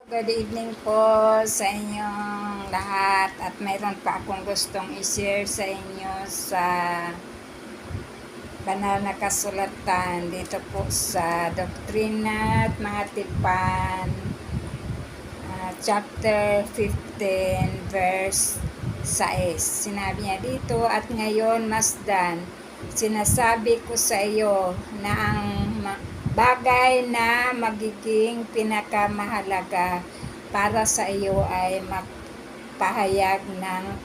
Good evening po sa inyong lahat at mayroon pa akong gustong i-share sa inyo sa banal na kasulatan dito po sa Doktrina at Mga Tipan, chapter 15 verse 6. Sinabi niya dito, "At ngayon, Masdan, sinasabi ko sa iyo na ang bagay na magiging pinakamahalaga para sa iyo ay magpahayag ng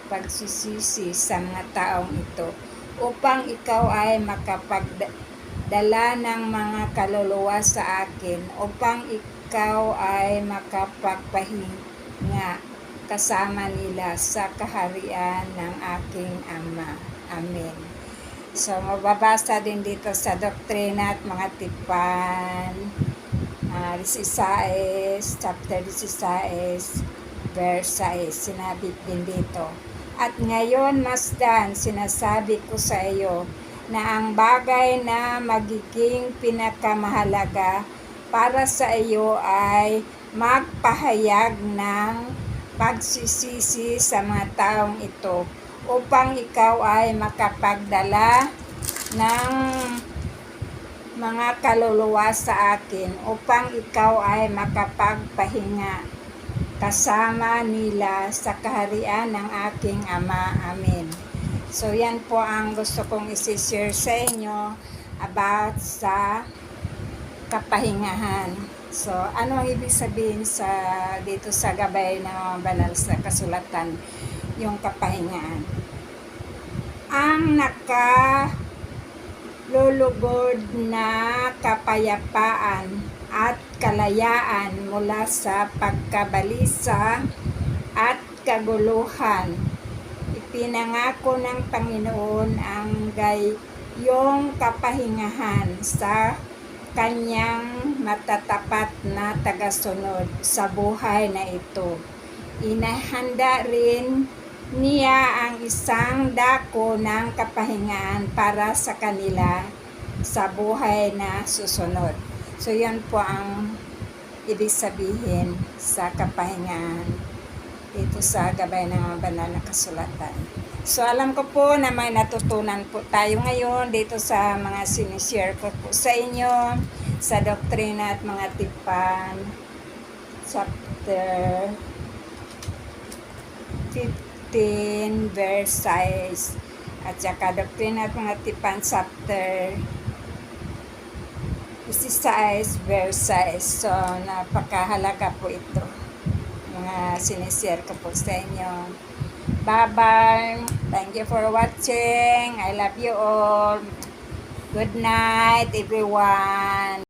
pagsisisi sa mga taong ito upang ikaw ay makapagdala ng mga kaluluwa sa akin, upang ikaw ay makapagpahinga kasama nila sa kaharian ng aking Ama." Amen. So, mababasa din dito sa Doktrina at Mga Tipan, 16, chapter 16, verse 6. Sinabi din dito, "At ngayon, Masdan, sinasabi ko sa iyo na ang bagay na magiging pinakamahalaga para sa iyo ay magpahayag ng pagsisisi sa mga taong ito, upang ikaw ay makapagdala ng mga kaluluwa sa akin, upang ikaw ay makapagpahinga kasama nila sa kaharian ng aking Ama." Amen. So, yan po ang gusto kong isi-share sa inyo about sa kapahingahan. So, ano ang ibig sabihin dito sa gabay ng banal sa kasulatan, yung kapahingaan? Ang nakalulugod na kapayapaan at kalayaan mula sa pagkabalisa at kaguluhan. Ipinangako ng Panginoon ang gayong kapahingahan sa kanyang matatapat na tagasunod sa buhay na ito. Inahanda rin niya ang isang dako ng kapahingaan para sa kanila sa buhay na susunod. So, yan po ang ibig sabihin sa kapahingaan dito sa gabay ng mga banal na kasulatan. So, alam ko po na may natutunan po tayo ngayon dito sa mga sinishare ko po sa inyo sa Doktrina at Mga Tipan, chapter 15, verse 6, at saka Doktrina at Mga Tipan, chapter 16, verse 6. So, napakahalaga po ito. Mga sinishare ko po sa inyo. Bye-bye. Thank you for watching. I love you all. Good night, everyone.